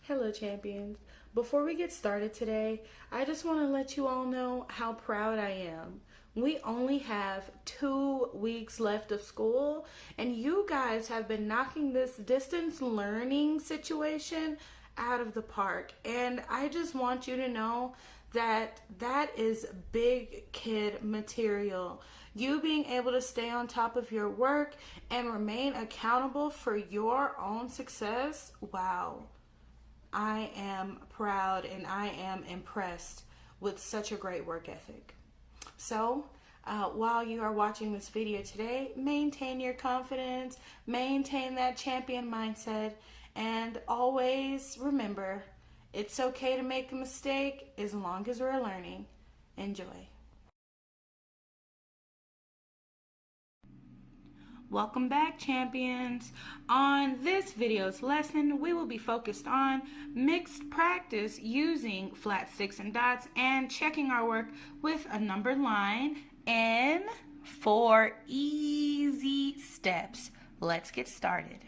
Hello, champions. Before we get started today, I just want to let you all know how proud I am. We only have 2 weeks left of school, and you guys have been knocking this distance learning situation out of the park. And I just want you to know that that is big kid material. You being able to stay on top of your work and remain accountable for your own success, wow. I am proud and I am impressed with such a great work ethic. So, while you are watching this video today, maintain your confidence, maintain that champion mindset, and always remember, it's okay to make a mistake as long as we're learning. Enjoy. Welcome back, champions. On this video's lesson, we will be focused on mixed practice using flat sticks and dots and checking our work with a numbered line in 4 easy steps. Let's get started.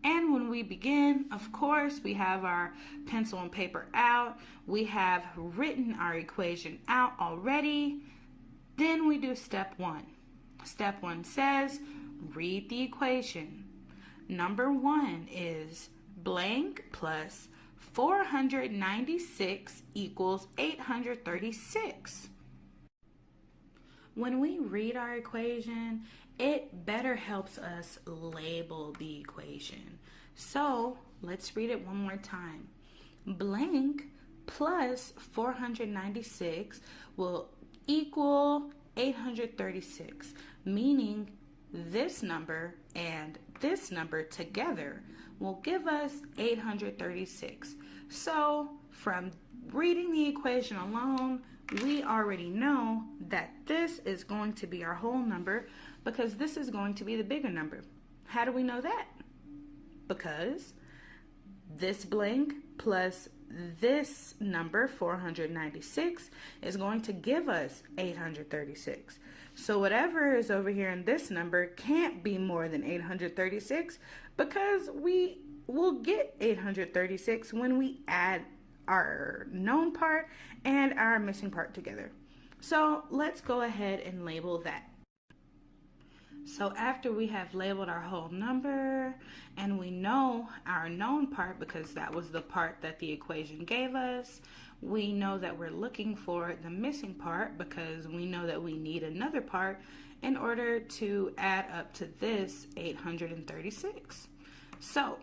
And when we begin, of course, we have our pencil and paper out. We have written our equation out already. Then we do step 1. Step 1 says, read the equation. Number 1 is blank plus 496 equals 836. When we read our equation, it better helps us label the equation. So let's read it one more time. Blank plus 496 will equal 836, meaning this number and this number together will give us 836. So from reading the equation alone, we already know that this is going to be our whole number because this is going to be the bigger number. How do we know that? Because this blank plus this number, 496, is going to give us 836. So whatever is over here in this number can't be more than 836 because we will get 836 when we add our known part and our missing part together. So let's go ahead and label that. So after we have labeled our whole number and we know our known part because that was the part that the equation gave us, we know that we're looking for the missing part because we know that we need another part in order to add up to this 836. So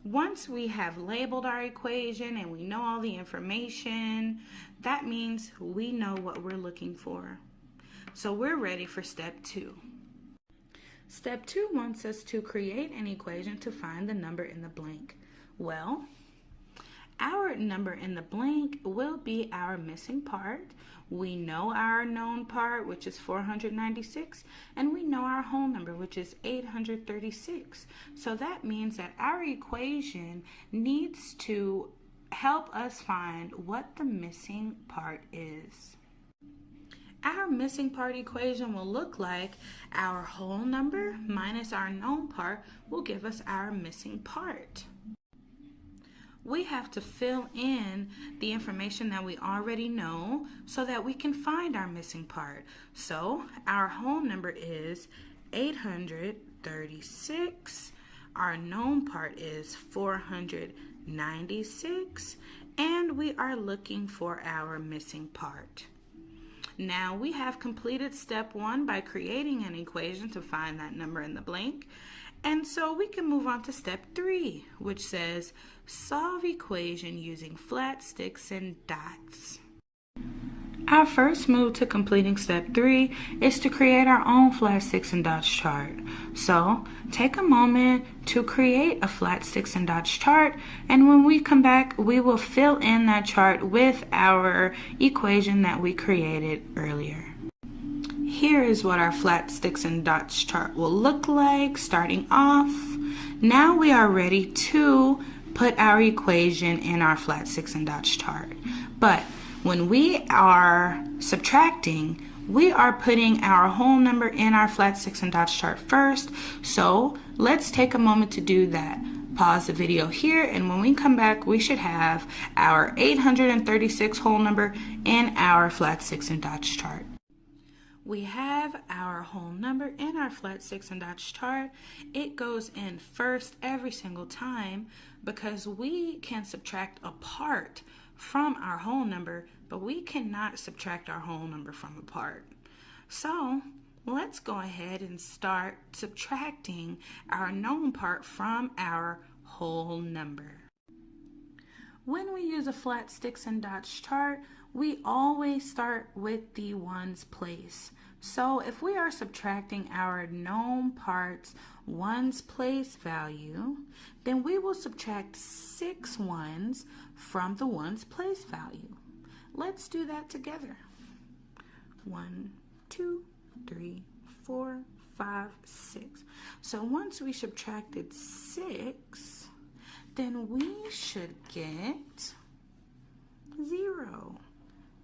once we have labeled our equation and we know all the information, that means we know what we're looking for. So we're ready for step 2. Step 2 wants us to create an equation to find the number in the blank. Well, our number in the blank will be our missing part. We know our known part, which is 496, and we know our whole number, which is 836. So that means that our equation needs to help us find what the missing part is. Our missing part equation will look like our whole number minus our known part will give us our missing part. We have to fill in the information that we already know so that we can find our missing part. So our whole number is 836. Our known part is 496. And we are looking for our missing part. Now we have completed step 1 by creating an equation to find that number in the blank. And so we can move on to step 3, which says solve equation using flat sticks and dots. Our first move to completing step 3 is to create our own flat sticks and dots chart. So take a moment to create a flat sticks and dots chart, and when we come back, we will fill in that chart with our equation that we created earlier. Here is what our flat sticks and dots chart will look like starting off. Now we are ready to put our equation in our flat sticks and dots chart. But when we are subtracting, we are putting our whole number in our flat sticks and dots chart first. So let's take a moment to do that. Pause the video here, and when we come back, we should have our 836 whole number in our flat 6 and dots chart. We have our whole number in our flat 6 and dots chart. It goes in first every single time because we can subtract a part from our whole number, but we cannot subtract our whole number from a part. So let's go ahead and start subtracting our known part from our whole number. When we use a flat 6 and dots chart, we always start with the ones place. So if we are subtracting our known part's ones place value, then we will subtract 6 ones from the ones place value. Let's do that together. 1, 2, 3, 4, 5, 6. So once we subtracted 6, then we should get 0.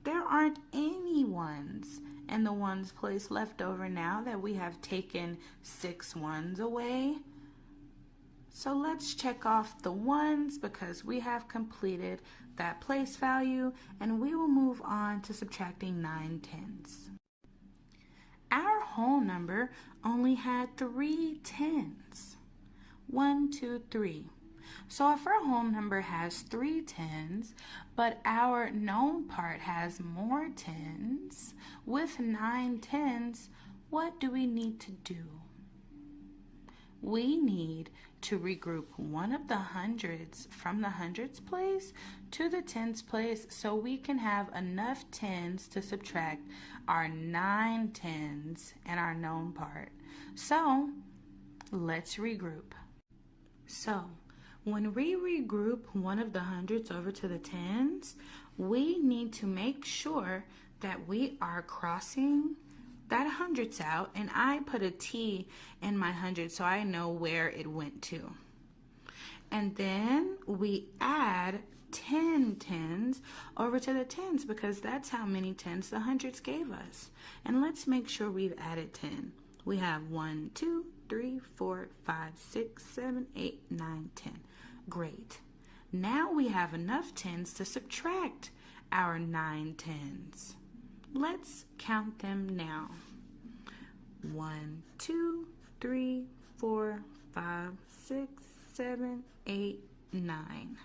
There aren't any ones in the ones place left over now that we have taken 6 ones away. So let's check off the ones because we have completed that place value, and we will move on to subtracting 9 tens. Our whole number only had 3 tens. 1, 2, 3. So if our whole number has 3 tens, but our known part has more tens, with 9 tens, what do we need to do? We need to regroup one of the hundreds from the hundreds place to the tens place so we can have enough tens to subtract our 9 tens and our known part. So let's regroup. So when we regroup one of the hundreds over to the tens, we need to make sure that we are crossing that hundreds out, and I put a T in my hundred so I know where it went to. And then we add 10 tens over to the tens because that's how many tens the hundreds gave us. And let's make sure we've added 10. We have 1, 2, 3, 4, 5, 6, 7, 8, 9, 10. Great. Now we have enough tens to subtract our 9 tens. Let's count them now. 1, 2, 3, 4, 5, 6, 7, 8, 9.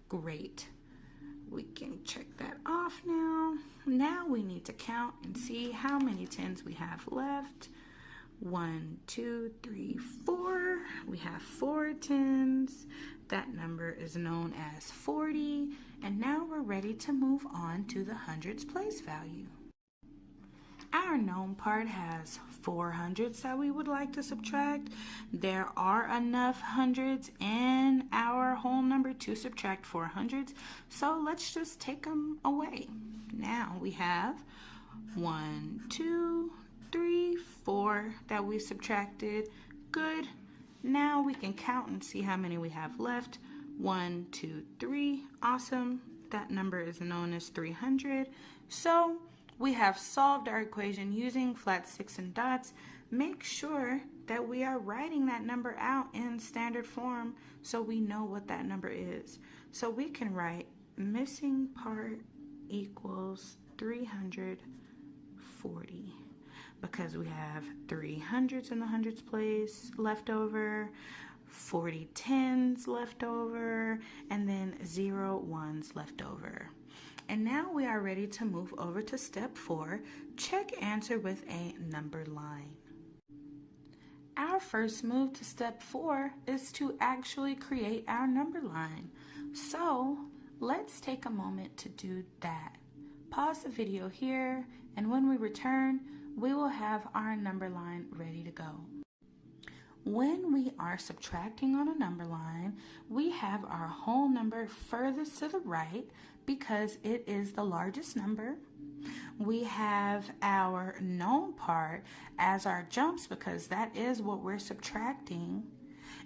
Great. We can check that off now. Now we need to count and see how many tens we have left. 1, 2, 3, 4. We have 4 tens. That number is known as 40. And now we're ready to move on to the hundreds place value. Our known part has 4 hundreds that we would like to subtract. There are enough hundreds in our whole number to subtract 4 hundreds. So let's just take them away. Now we have 1, 2, 3, 4 that we subtracted. Good. Now we can count and see how many we have left. 1, 2, 3. Awesome. That number is known as 300. So we have solved our equation using flat 6 and dots. Make sure that we are writing that number out in standard form so we know what that number is. So we can write missing part equals 340 because we have 3 hundreds in the hundreds place left over, 40 tens left over, and then 0 ones left over. And now we are ready to move over to step 4, check answer with a number line. Our first move to step 4 is to actually create our number line. So let's take a moment to do that. Pause the video here, and when we return, we will have our number line ready to go. When we are subtracting on a number line, we have our whole number furthest to the right because it is the largest number. We have our known part as our jumps because that is what we're subtracting.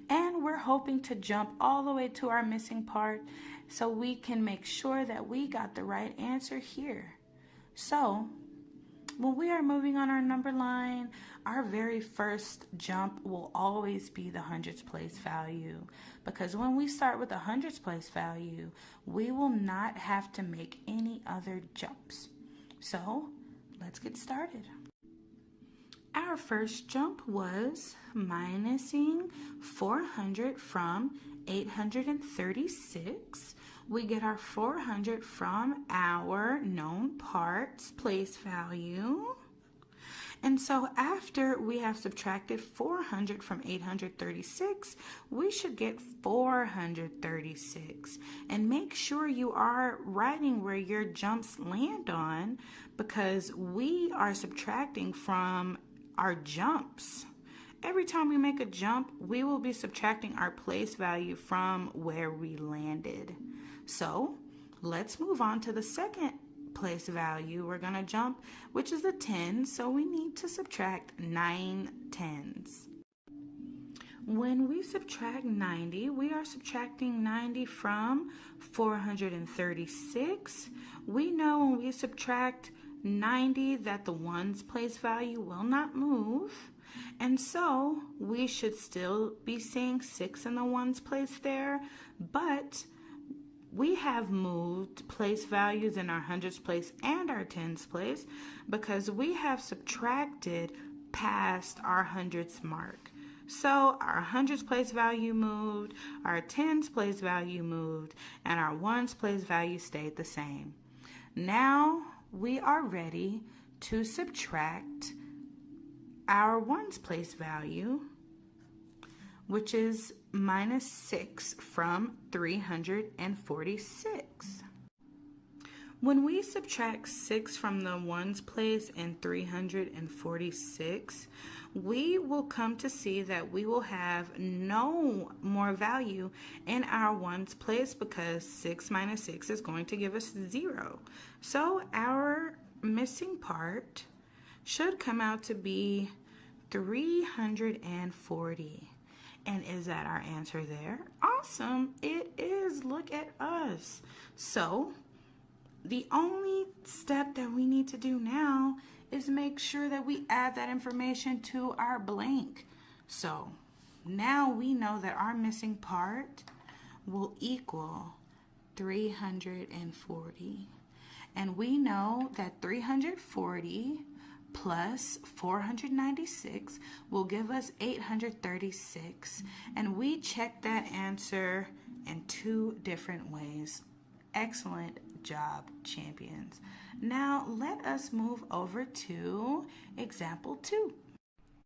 And we're hoping to jump all the way to our missing part so we can make sure that we got the right answer here. So When we are moving on our number line, our very first jump will always be the hundreds place value, because when we start with the hundreds place value, we will not have to make any other jumps. So let's get started. Our first jump was minusing 400 from 836. We get our 400 from our known parts place value. And so after we have subtracted 400 from 836, we should get 436. And make sure you are writing where your jumps land on, because we are subtracting from our jumps. Every time we make a jump, we will be subtracting our place value from where we landed. So let's move on to the second place value we're going to jump, which is the 10. So we need to subtract 9 tens. When we subtract 90, we are subtracting 90 from 436. We know when we subtract 90 that the ones place value will not move, and so we should still be seeing 6 in the ones place there, but we have moved place values in our hundreds place and our tens place because we have subtracted past our hundreds mark. So our hundreds place value moved, our tens place value moved, and our ones place value stayed the same. Now we are ready to subtract our ones place value, which is minus 6 from 346. When we subtract 6 from the ones place and 346, we will come to see that we will have no more value in our ones place, because 6 minus 6 is going to give us 0. So our missing part should come out to be 340. And is that our answer there? Awesome, it is. Look at us. So the only step that we need to do now is make sure that we add that information to our blank. So now we know that our missing part will equal 340. And we know that 340 plus 496 will give us 836. And we check that answer in 2 different ways. Excellent job, champions. Now let us move over to example 2.